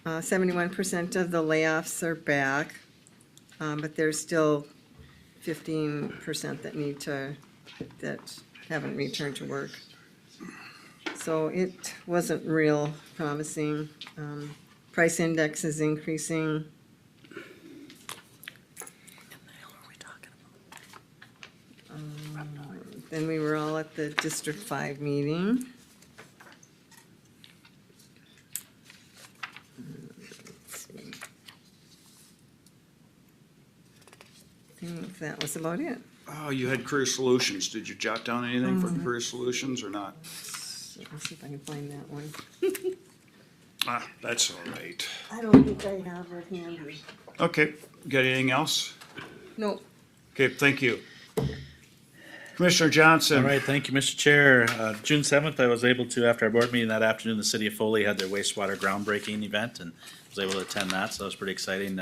71% of the layoffs are back, but there's still 15% that haven't returned to work. So it wasn't real promising. Price index is increasing. Then we were all at the District 5 meeting. Let's see. I think that was about it. Oh, you had Career Solutions. Did you jot down anything for Career Solutions or not? Let's see if I can find that one. Ah, that's all right. I don't think I have it handy. Okay, got anything else? Nope. Okay, thank you. Commissioner Johnson. All right, thank you, Mr. Chair. June 7th, I was able to, after our board meeting that afternoon, the city of Foley had their wastewater groundbreaking event and was able to attend that, so that was pretty exciting.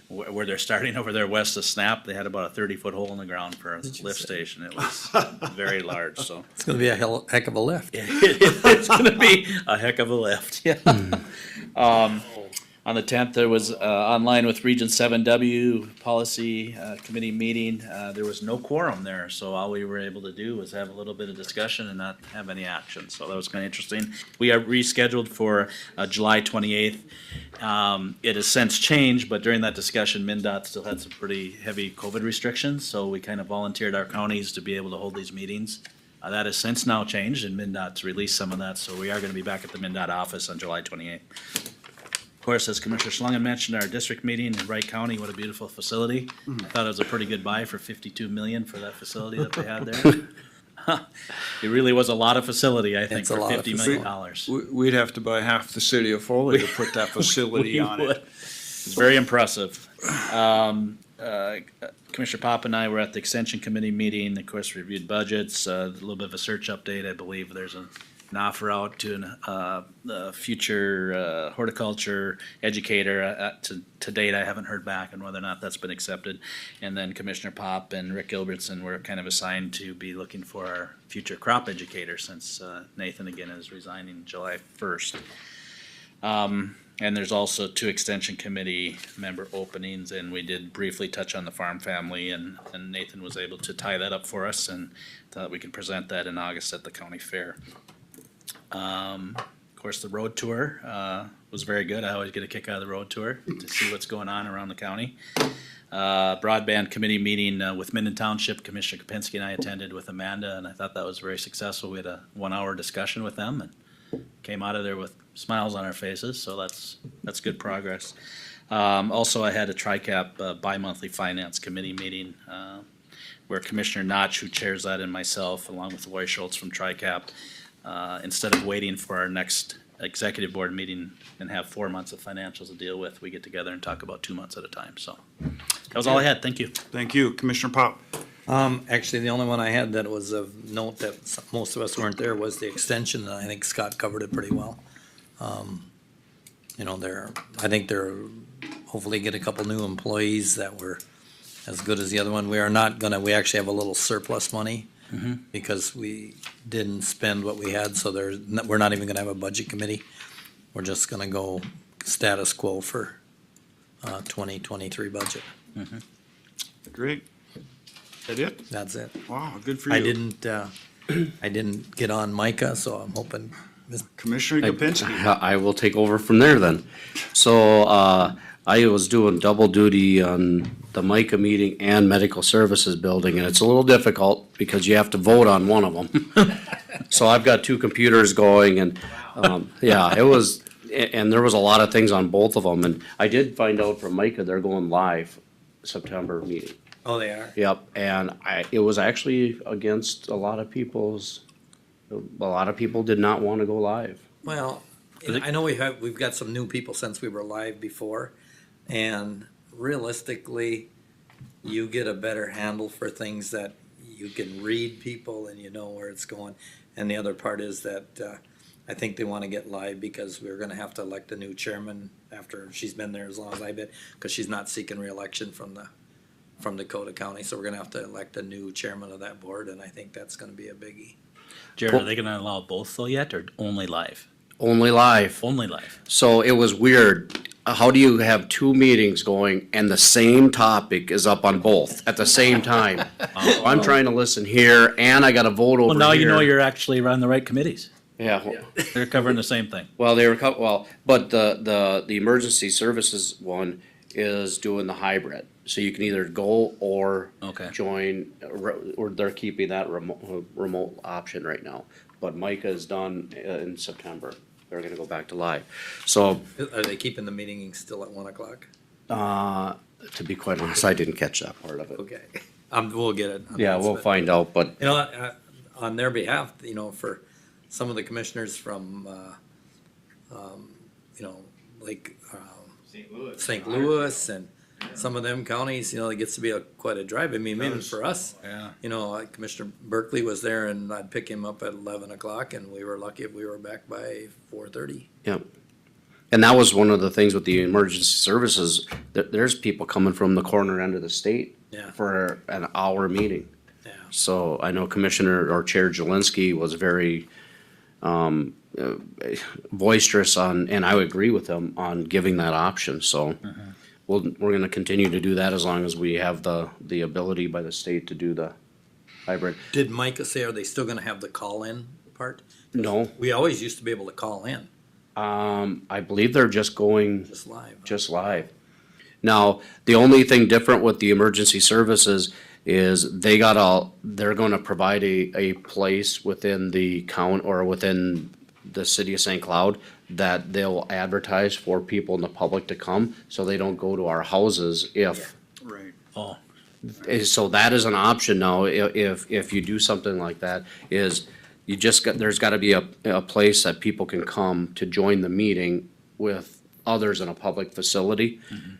Where they're starting over there west of Snap, they had about a 30-foot hole in the ground for a lift station. It was very large, so. It's gonna be a heck of a lift. It's gonna be a heck of a lift, yeah. On the 10th, there was online with Region 7W Policy Committee meeting. There was no quorum there, so all we were able to do was have a little bit of discussion and not have any action. So that was kind of interesting. We are rescheduled for July 28th. It has since changed, but during that discussion, MnDOT still had some pretty heavy COVID restrictions, so we kind of volunteered our counties to be able to hold these meetings. That has since now changed, and MnDOT's released some of that, so we are going to be back at the MnDOT office on July 28th. Of course, as Commissioner Schlangen mentioned, our district meeting in Wright County, what a beautiful facility. I thought it was a pretty good buy for $52 million for that facility that they had there. It really was a lot of facility, I think, It's a for lot of $50 million. We'd have to buy half the city of Foley to put that facility We on would. it. It's very impressive. Commissioner Pop and I were at the Extension Committee meeting, of course, reviewed budgets, a little bit of a search update. I believe there's an offer out to a future horticulture educator. To date, I haven't heard back on whether or not that's been accepted. And then Commissioner Pop and Rick Gilbertson were kind of assigned to be looking for our future crop educator since Nathan again is resigning July 1st. And there's also 2 Extension Committee member openings, and we did briefly touch on the farm family, and Nathan was able to tie that up for us, and thought we could present that in August at the county fair. Of course, the road tour was very good. I always get a kick out of the road tour to see what's going on around the county. Broadband committee meeting with Minden Township, Commissioner Kapinski and I attended with Amanda, and I thought that was very successful. We had a 1-hour discussion with them and came out of there with smiles on our faces, so that's good progress. Also, I had a TRICAP bi-monthly finance committee meeting where Commissioner Notch, who chairs that, and myself, along with Roy Schultz from TRICAP, instead of waiting for our next executive board meeting and have 4 months of financials to deal with, we get together and talk about 2 months at a time. So that was all I had. Thank you. Thank you, Commissioner Pop. Actually, the only one I had that was of note that most of us weren't there was the extension, and I think Scott covered it pretty well. You know, I think they're hopefully get a couple new employees that were as good as the other one. We actually have a little surplus money because we didn't spend what we had, so we're not even gonna have a budget committee. We're just gonna go status quo for 2023 budget. Great. Is that it? That's it. Wow, good for you. I didn't get on Micah, so I'm hoping. Commissioner Kapinski. I will take over from there then. So, I was doing double duty on the MICA meeting and medical services building, and it's a little difficult because you have to vote on one of them. So I've got 2 computers going and, yeah, and there was a lot of things on both of them, and I did find out from MICA, they're going live September meeting. Oh, they are? Yep, and it was actually against a lot of people did not want to go live. Well, I know we've got some new people since we were live before, and realistically, you get a better handle for things that you can read people and you know where it's going. And the other part is that I think they want to get live because we're going to have to elect a new chairman after she's been there as long as I've been, because she's not seeking re-election from Dakota County. So we're going to have to elect a new chairman of that board, and I think that's going to be a biggie. Jared, are they gonna allow both though yet, or only live? Only live. Only live. So it was weird. How do you have two meetings going and the same topic is up on both at the same time? I'm trying to listen here and I got to vote over Well, now you know here. you're actually on the right committees. Yeah, well, They're covering the same thing. well, but the emergency services one is doing the hybrid. So you can either go or Okay. join, or they're keeping that remote option right now. But Micah is done in September. They're gonna go back to live. So, Are they keeping the meeting still at 1 o'clock? to be quite honest, I didn't catch that part of it. Okay, we'll get it. Yeah, we'll find out, but You know, on their behalf, you know, for some of the commissioners from, you know, like, St. Louis and some of them counties, you know, it gets to be quite a drive. I mean, even for us, Yeah. you know, like Commissioner Berkeley was there and I'd pick him up at 11 o'clock and we were lucky if we were back by 4:30. yeah. And that was one of the things with the emergency services, that there's people coming from the corner end of the state Yeah. for an hour meeting. Yeah. So I know Commissioner or Chair Jelinski was very boisterous on, and I would agree with him on giving that option, so. We're gonna continue to do that as long as we have the ability by the state to do the hybrid. Did Micah say, are they still gonna have the call-in part? No, We always used to be able to call in, I believe they're just going just live. just live. Now, the only thing different with the emergency services is they're gonna provide a place within the count or within the city of St. Cloud that they'll advertise for people in the public to come, so they don't go to our houses if. Right. Oh, So that is an option now, if you do something like that, is you just there's gotta be a place that people can come to join the meeting with others in a public facility,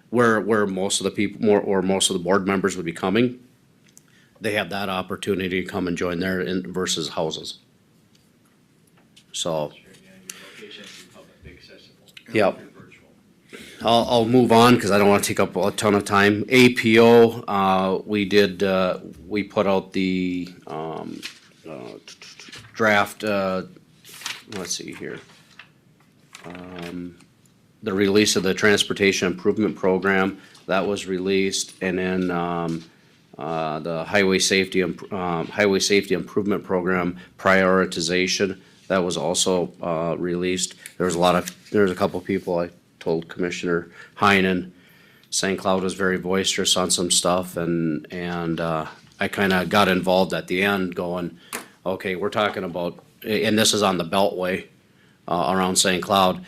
where most of the people, most of the board members would be coming. They have that opportunity to come and join there versus houses. So, yep. I'll move on, cause I don't wanna take up a ton of time. APO, we put out the, draft, let's see here. The release of the Transportation Improvement Program, that was released, and then, the Highway Safety Improvement Program prioritization, that was also, released. There's a couple people, I told Commissioner Heinen, St. Cloud was very boisterous on some stuff, and I kinda got involved at the end going, okay, we're talking about, and this is on the Beltway, around St. Cloud.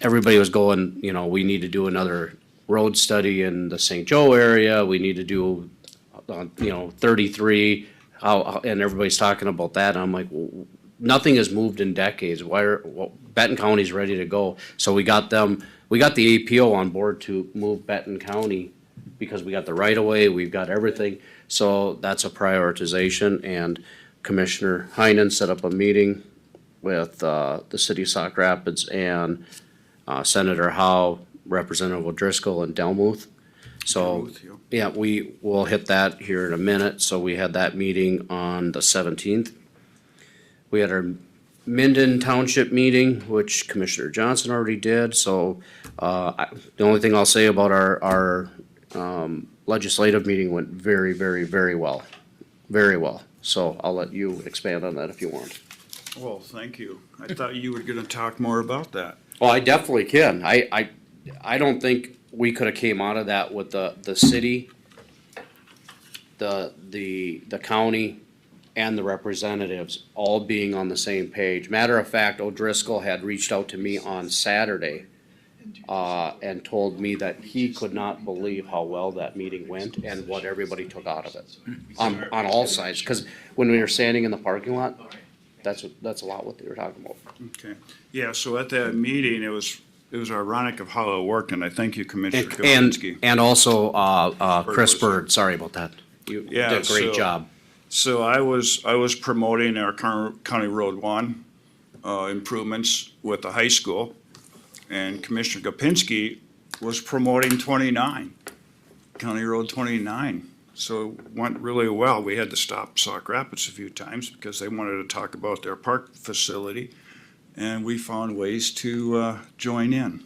Everybody was going, you know, we need to do another road study in the St. Joe area, we need to do, 33, and everybody's talking about that, and I'm like, well, nothing has moved in decades, Benton County's ready to go, so we got the APO on board to move Benton County, because we got the right of way, we've got everything, so that's a prioritization, and Commissioner Heinen set up a meeting with, the city of Sauk Rapids and, Senator Howe, Representative O'Driscoll, and Delmuth. So, Delmuth, yep. yeah, we will hit that here in a minute, so we had that meeting on the 17th. We had our Minden Township meeting, which Commissioner Johnson already did, so, the only thing I'll say about our legislative meeting went very, very, very well. Very well, so I'll let you expand on that if you want. Well, thank you. I thought you were gonna talk more about that. Well, I definitely can. I don't think we could have came out of that with the city, the county, and the representatives all being on the same page. Matter of fact, O'Driscoll had reached out to me on Saturday, and told me that he could not believe how well that meeting went and what everybody took out of it, on all sides. Cause when we were standing in the parking lot, that's a lot what they were talking about. Okay. Yeah, so at that meeting, it was ironic of how it worked, and I thank you, Commissioner And, Kapinski. and also, Chris was- Bird, sorry about that. You did Yeah, a great so- job. So I was promoting our County Road 1 improvements with the high school, and Commissioner Kapinski was promoting 29, County Road 29. So it went really well. We had to stop Sauk Rapids a few times because they wanted to talk about their park facility. and we found ways to join in.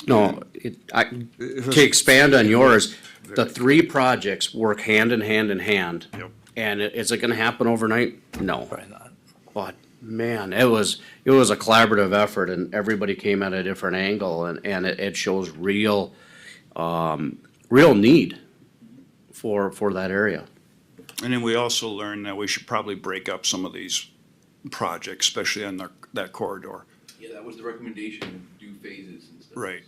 No, to expand on yours, the three projects work hand in hand in hand. Yep. And is it gonna happen overnight? No. Probably not. But man, it was a collaborative effort and everybody came at a different angle and it shows real need for that area. And then we also learned that we should probably break up some of these projects, especially on that corridor. Yeah, that was the recommendation, do phases and stuff. Right.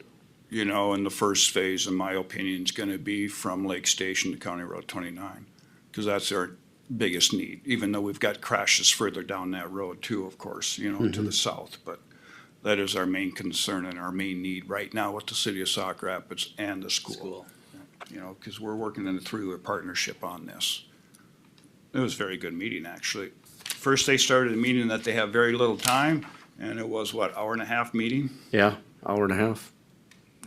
You know, and the first phase, in my opinion, is gonna be from Lake Station to County Road 29, because that's our biggest need, even though we've got crashes further down that road too, of course, you know, to the south. But that is our main concern and our main need right now with the city of Sauk Rapids and the school. You know, because we're working in a three-way partnership on this. It was a very good meeting, actually. First, they started a meeting that they have very little time, and it was, what, hour and a half meeting? Yeah, hour and a half.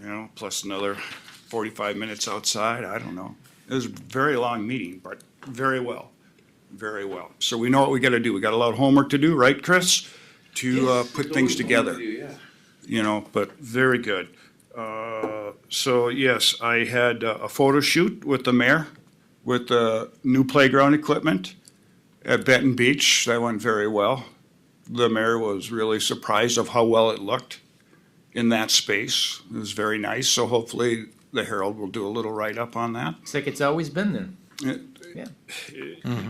You know, plus another 45 minutes outside, I don't know. It was a very long meeting, but very well, very well. So we know what we gotta do. We got a lot of homework to do, right, Chris? To put things together, Yeah. you know, but very good. So yes, I had a photo shoot with the mayor with the new playground equipment at Benton Beach. That went very well. The mayor was really surprised of how well it looked in that space. It was very nice, so hopefully the Herald will do a little write-up on that. It's like it's always been there.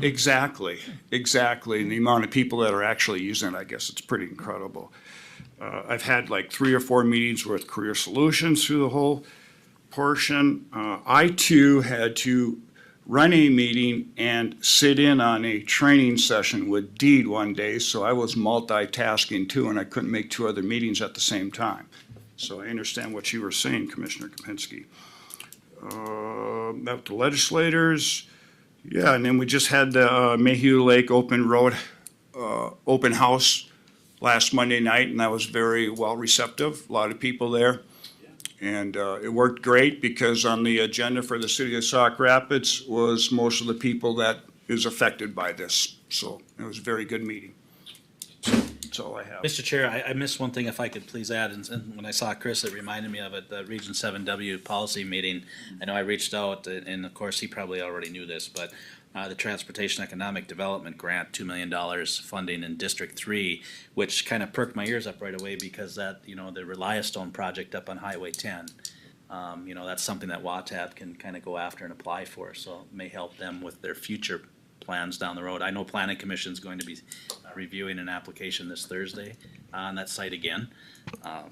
Exactly, exactly, and the amount of people that are actually using it, I guess it's pretty incredible. I've had like 3 or 4 meetings with Career Solutions through the whole portion. I too had to run a meeting and sit in on a training session with Deed one day, so I was multitasking too, and I couldn't make 2 other meetings at the same time. So I understand what you were saying, Commissioner Kapinski. Met with the legislators, yeah, and then we just had the Mayhew Lake Open Road open house last Monday night, and that was very well receptive, a lot of people there. And it worked great because on the agenda for the city of Sauk Rapids was most of the people that is affected by this. So it was a very good meeting. So that's all I have. Mr. Chair, I missed one thing if I could please add, and when I saw Chris, it reminded me of it, the Region 7W policy meeting. I know I reached out, and of course, he probably already knew this, but the Transportation Economic Development Grant, $2 million funding in District 3, which kind of perked my ears up right away because that, you know, the Reliastone project up on Highway 10, you know, that's something that WATAB can kind of go after and apply for, so it may help them with their future plans down the road. I know Planning Commission's going to be reviewing an application this Thursday on that site again,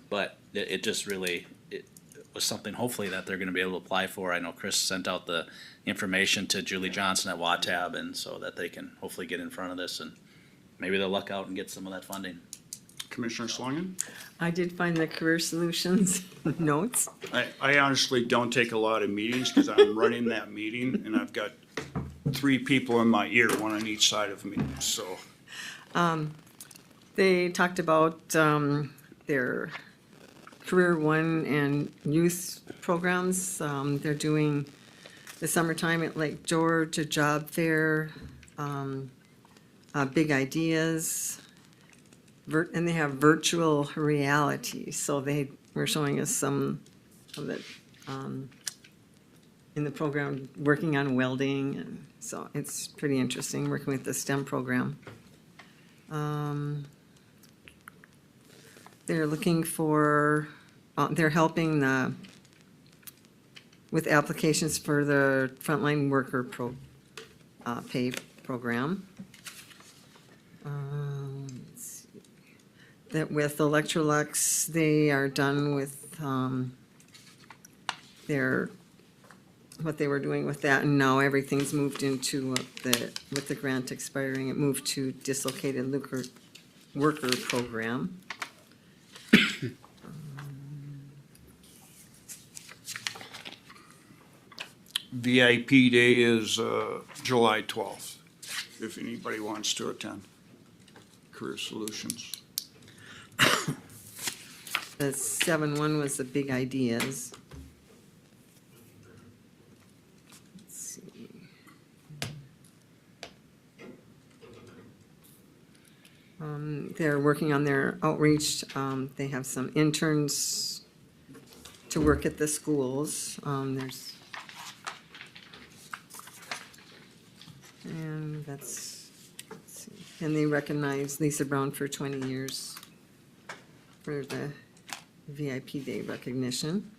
but it just really, it was something hopefully that they're gonna be able to apply for. I know Chris sent out the information to Julie Johnson at WATAB, and so that they can hopefully get in front of this and maybe they'll luck out and get some of that funding. Commissioner Schlangen? I did find the Career Solutions notes. I honestly don't take a lot of meetings because I'm running that meeting and I've got 3 people in my ear, 1 on each side of me, so. They talked about their Career One and youth programs. They're doing the summertime at Lake George, a job fair, big ideas, and they have virtual reality. So they were showing us some of it in the program, working on welding, and so it's pretty interesting, working with the STEM program. They're looking for, they're helping with applications for the frontline worker pay program. Let's see. That with Electrolux, they are done with what they were doing with that, and now everything's moved into with the grant expiring, it moved to dislocated worker program. VIP day is July 12th, if anybody wants to attend. Career Solutions. The 7-1 was the big ideas. Let's see. they're working on their outreach. They have some interns to work at the schools. And that's, let's see. And they recognize Lisa Brown for 20 years for the VIP Day recognition.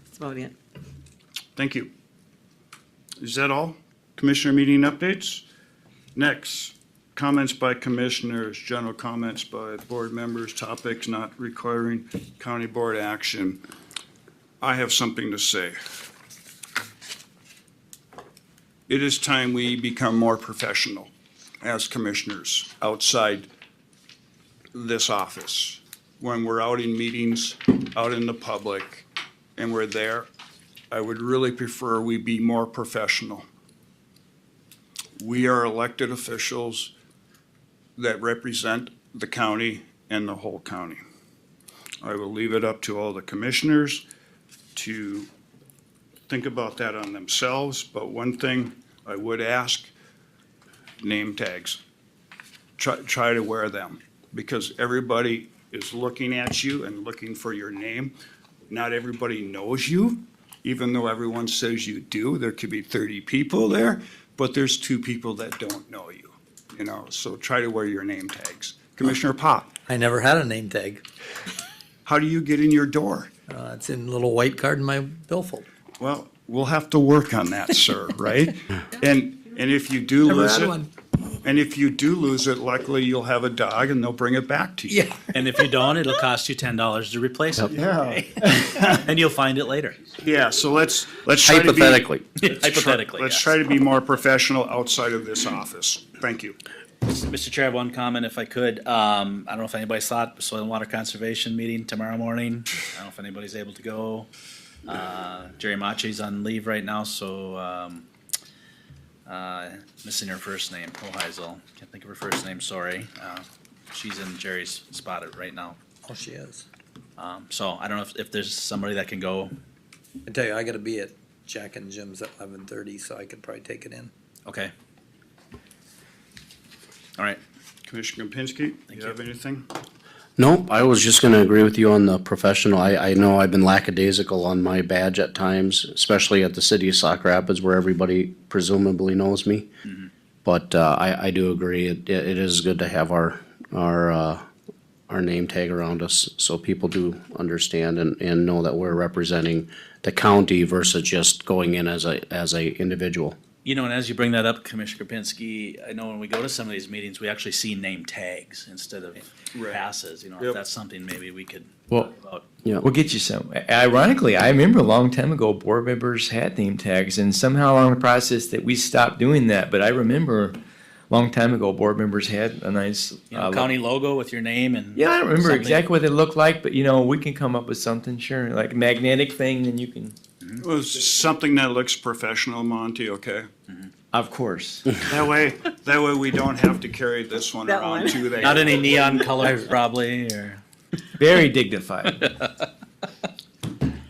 That's about it. Thank you. Is that all? Commissioner meeting updates? Next, comments by commissioners, general comments by board members, topics not requiring county board action. I have something to say. It is time we become more professional as commissioners outside this office. When we're out in meetings, out in the public, and we're there, I would really prefer we be more professional. We are elected officials that represent the county and the whole county. I will leave it up to all the commissioners to think about that on themselves, but one thing I would ask, name tags. Try to wear them, because everybody is looking at you and looking for your name. Not everybody knows you, even though everyone says you do. There could be 30 people there, but there's 2 people that don't know you, so try to wear your name tags. Commissioner Pop, I never had a name tag. how do you get in your door? It's in a little white card in my billfold. Well, we'll have to work on that, sir, right? And if you do Never lose had it, one. and if you do lose it, luckily you'll have a dog and they'll bring it back to you. Yeah. And if you don't, it'll cost you $10 to replace it. Yeah. And you'll find it later. Yeah, so let's try to be. Hypothetically. Hypothetically, Let's yes. try to be more professional outside of this office. Thank you. Mr. Chair, I have one comment if I could. I don't know if anybody's thought, Soil and Water Conservation meeting tomorrow morning. I don't know if anybody's able to go. Jerry Mache's on leave right now, so, missing her first name, Hoheisel. Can't think of her first name, sorry. She's in Jerry's spot right now. Oh, she is. So I don't know if there's somebody that can go. I tell you, I gotta be at Jack and Jim's at 11:30, so I could probably take it in. Okay. All right. Commissioner Kapinski, Thank you you. have anything? Nope, I was just gonna agree with you on the professional. I know I've been lackadaisical on my badge at times, especially at the city of Sauk Rapids where everybody presumably knows me. But, I do agree, it is good to have our name tag around us so people do understand and know that we're representing the county versus just going in as a individual. You know, and as you bring that up, Commissioner Kapinski, I know when we go to some of these meetings, we actually see name tags instead of Right. passes. If Yep. that's something maybe we could Well- talk about. Yeah. We'll get you some. Ironically, I remember a long time ago, board members had name tags, and somehow along the process that we stopped doing that. But I remember a long time ago, board members had a nice County logo with your name and. Yeah, I don't remember something. exactly what they looked like, but we can come up with something, sure, like a magnetic thing, then you can. It was something that looks professional, Monty, okay? Of course. That way we don't have to carry this one That around one. too. Not any neon colors probably, or. Very dignified.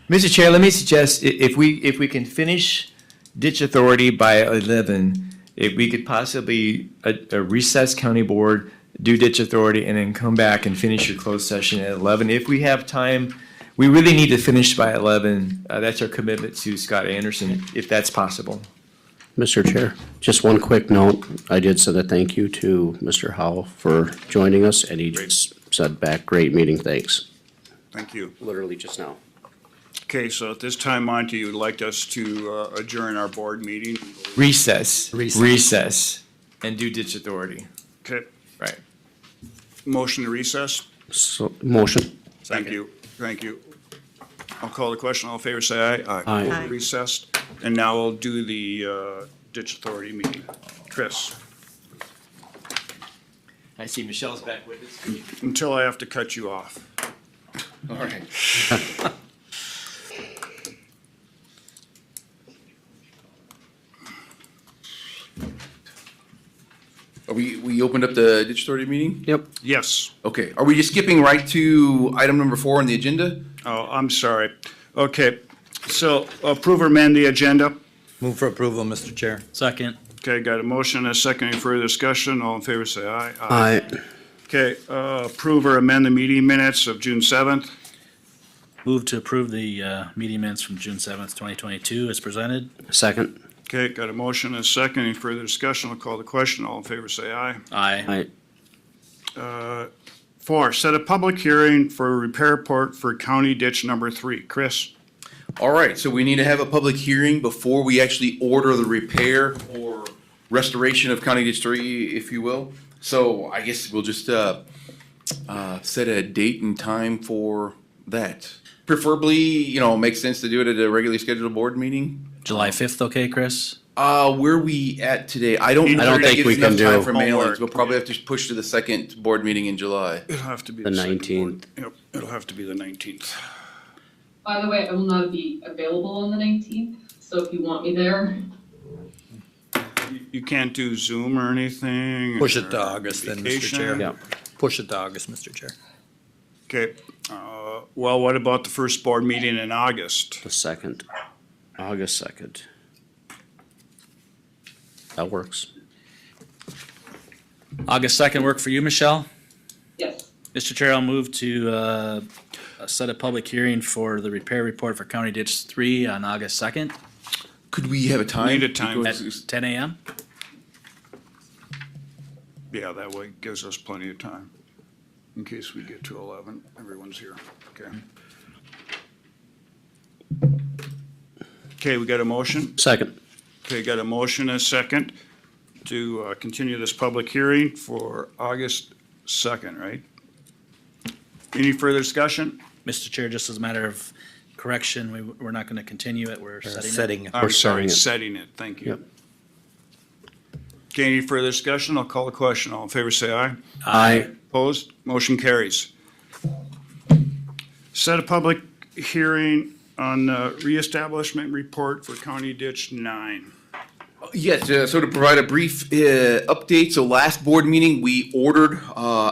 Mr. Chair, let me suggest if we can finish ditch authority by 11, if we could possibly a recess county board, do ditch authority, and then come back and finish your closed session at 11. If we have time, we really need to finish by 11. That's our commitment to Scott Anderson, if that's possible. Mr. Chair, just one quick note. I did send a thank you to Mr. Howe for joining us, and he just said back, great meeting, thanks. Thank you. Literally just now. Okay, so at this time, Monty, you'd like us to adjourn our board meeting? Recess, and do ditch authority. Okay, Right. motion to recess? So, motion. Thank you, thank you. I'll call the question. All in favor, say aye. Aye. Aye. Recessed. And now we'll do the ditch authority meeting. Chris, I see Michelle's back with us. until I have to cut you off. All right. Are we opened up the ditch authority meeting? Yep. Yes. Okay, are we just skipping right to item number 4 on the agenda? Oh, I'm sorry. Okay, so approve or amend the agenda. Move for approval, Mr. Chair. Second. Okay, got a motion and a second. Any further discussion? All in favor, say aye. Aye. Okay, approve or amend the meeting minutes of June 7th. Move to approve the meeting minutes from June 7th, 2022 as presented. Second. Okay, got a motion and a second. Any further discussion? I'll call the question. All in favor, say aye. Aye. Aye. 4, set a public hearing for a repair report for County Ditch Number 3. Chris? All right, so we need to have a public hearing before we actually order the repair or restoration of County Ditch 3, if you will. So I guess we'll just set a date and time for that. Preferably, makes sense to do it at a regularly scheduled board meeting. July 5th, okay, Chris? Where we at today? I don't think we can time do for mailings. homework. We'll probably have to push to the second board meeting in July. It'll have to be The second board. 19th. Yep, it'll have to be the 19th. By the way, I will not be available on the 19th, so if you want me there, You can't do Zoom or anything? Push it or to August then, Mr. vacation? Chair. Yeah. Push it to August, Mr. Chair. Okay, well, what about the first board meeting in August? The 2nd. August 2nd. That works. August 2nd work for you, Michelle? yes. Mr. Chair, I'll move to set a public hearing for the repair report for County Ditch 3 on August 2nd Could we have a time? Need a time. at 10 a.m. Yeah, that way it gives us plenty of time. In case we get to 11, everyone's here. Okay. Okay, we got a motion? Second. Okay, got a motion and a second to continue this public hearing for August 2nd, right? Any further discussion? Mr. Chair, just as a matter of correction, we're not going to continue it, we're setting it. Setting. I'm sorry, setting it. setting it, thank you. Yep. Okay, any further discussion? I'll call the question. All in favor, say aye. Aye. Opposed? Motion carries. Set a public hearing on the reestablishment report for County Ditch 9. Yes, so to provide a brief update, so last board meeting, we ordered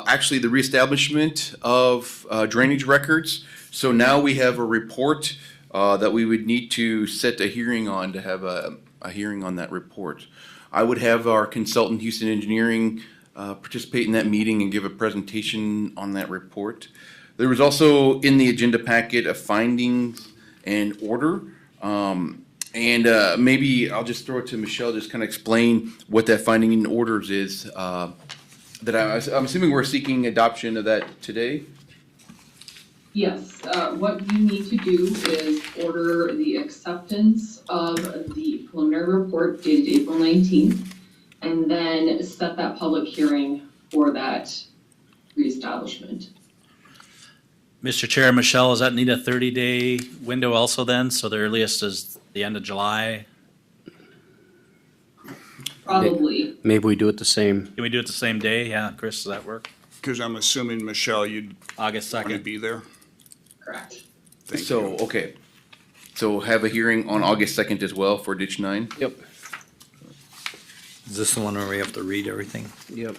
actually the reestablishment of drainage records. So now we have a report that we would need to set a hearing on to have a hearing on that report. I would have our consultant Houston Engineering participate in that meeting and give a presentation on that report. There was also in the agenda packet a findings and order. And maybe I'll just throw it to Michelle, just kind of explain what that finding in orders is. I'm assuming we're seeking adoption of that today? Yes, what you need to do is order the acceptance of the preliminary report dated April 19th, and then set that public hearing for that reestablishment. Mr. Chair, Michelle, does that need a 30-day window also then? So the earliest is the end of July? Probably, Maybe we do it the same. Can we do it the same day? Yeah, Chris, does that work? Because I'm assuming, Michelle, you'd August want to 2nd? be there. correct. Thank So, you. okay. So have a hearing on August 2nd as well for Ditch 9? Yep. Is this the one where we have to read everything? Yep.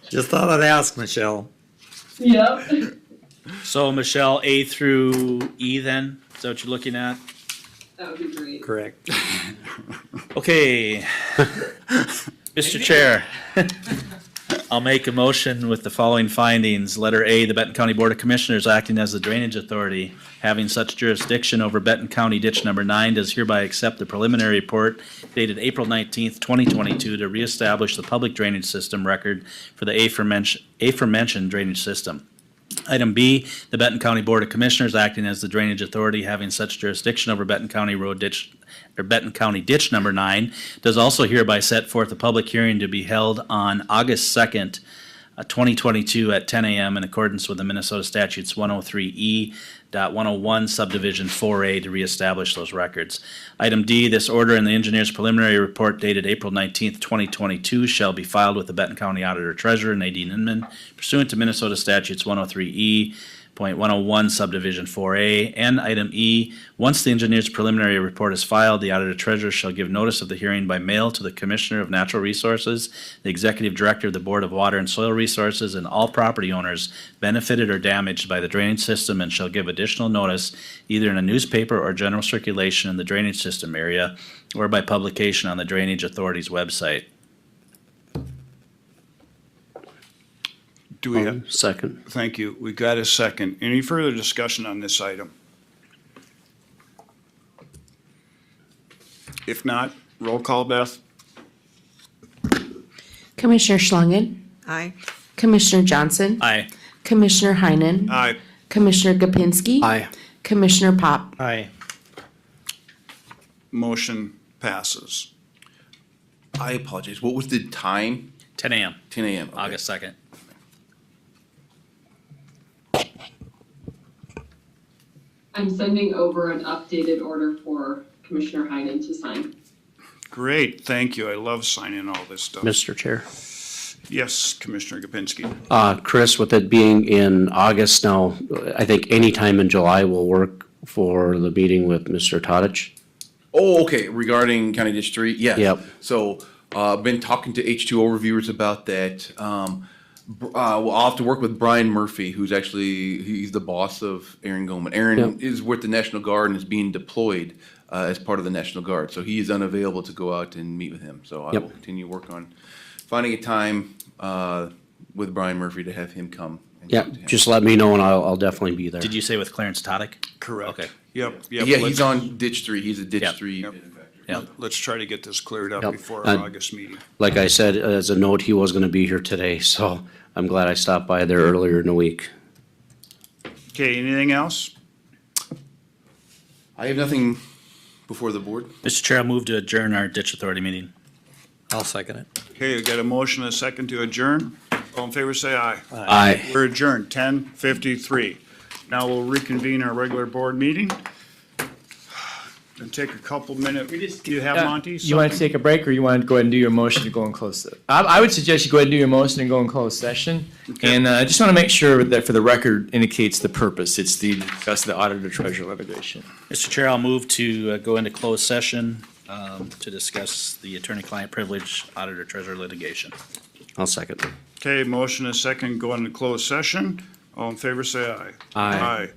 Just thought I'd ask, Michelle. Yep. So Michelle, A through E then? Is that what you're looking at? That would be great. Correct. Okay. Mr. Chair, I'll make a motion with the following findings. Letter A, the Benton County Board of Commissioners acting as the drainage authority, having such jurisdiction over Benton County Ditch Number 9, does hereby accept the preliminary report dated April 19th, 2022 to reestablish the public drainage system record for the aforementioned drainage system. Item B, the Benton County Board of Commissioners acting as the drainage authority having such jurisdiction over Benton County Road Ditch, or Benton County Ditch Number 9, does also hereby set forth a public hearing to be held on August 2nd, 2022 at 10 a.m. in accordance with the Minnesota Statutes 103E.101 subdivision 4A to reestablish those records. Item D, this order and the engineer's preliminary report dated April 19th, 2022 shall be filed with the Benton County Auditor Treasurer Nadine Inman pursuant to Minnesota Statutes 103E .101 subdivision 4A, and item E, once the engineer's preliminary report is filed, the auditor treasurer shall give notice of the hearing by mail to the Commissioner of Natural Resources, the Executive Director of the Board of Water and Soil Resources, and all property owners benefited or damaged by the drainage system, and shall give additional notice either in a newspaper or general circulation in the drainage system area, or by publication on the Drainage Authority's website. Do we have, Second. thank you. We got a second. Any further discussion on this item? If not, roll call, Beth. Commissioner Schlangen, Aye. Commissioner Johnson, Aye. Commissioner Heinen, Aye. Commissioner Gopinski, Aye. Commissioner Pop. Aye. Motion passes. I apologize. What was the time? 10 a.m., 10 a.m. Okay. August 2nd. I'm sending over an updated order for Commissioner Heinen to sign. Great, thank you. I love signing all this stuff. Mr. Chair. Yes, Commissioner Gopinski. Chris, with it being in August now, I think any time in July will work for the meeting with Mr. Tadich. Oh, okay, regarding County Ditch 3, yes. Yep. So, been talking to H2O reviewers about that. Well, I'll have to work with Brian Murphy, who's actually, he's the boss of Aaron Goldman. Aaron Yep. is with the National Guard and is being deployed as part of the National Guard. So he is unavailable to go out and meet with him. So I Yep. will continue work on finding a time with Brian Murphy to have him come. And Yeah, talk to him. just let me know and I'll definitely be there. Did you say with Clarence Todick? Correct. Okay. Yep. Yeah, he's let's- on Ditch 3. He's a Ditch Yep. 3 Yep. benefactor. Yeah. Let's try to get this cleared up Yep. before our And- August meeting. Like I said, as a note, he was gonna be here today, so I'm glad I stopped by there earlier in the week. Okay, anything else? I have nothing before the board. Mr. Chair, I'll move to adjourn our ditch authority meeting. I'll second it. Okay, we got a motion and a second to adjourn. All in favor, say aye. Aye. We're adjourned, 10:53. Now we'll reconvene our regular board meeting. And take a couple minutes. Do you have Monty? You want to take a break, or you want to go ahead and do your motion to go in close? I would suggest you go ahead and do your motion and go in closed session. Okay. And I just want to make sure that for the record indicates the purpose. It's the discuss the auditor treasurer litigation. Mr. Chair, I'll move to go into closed session to discuss the attorney-client privilege auditor treasurer litigation. I'll second. Okay, motion and a second, go into closed session. All in favor, say aye. Aye. Aye.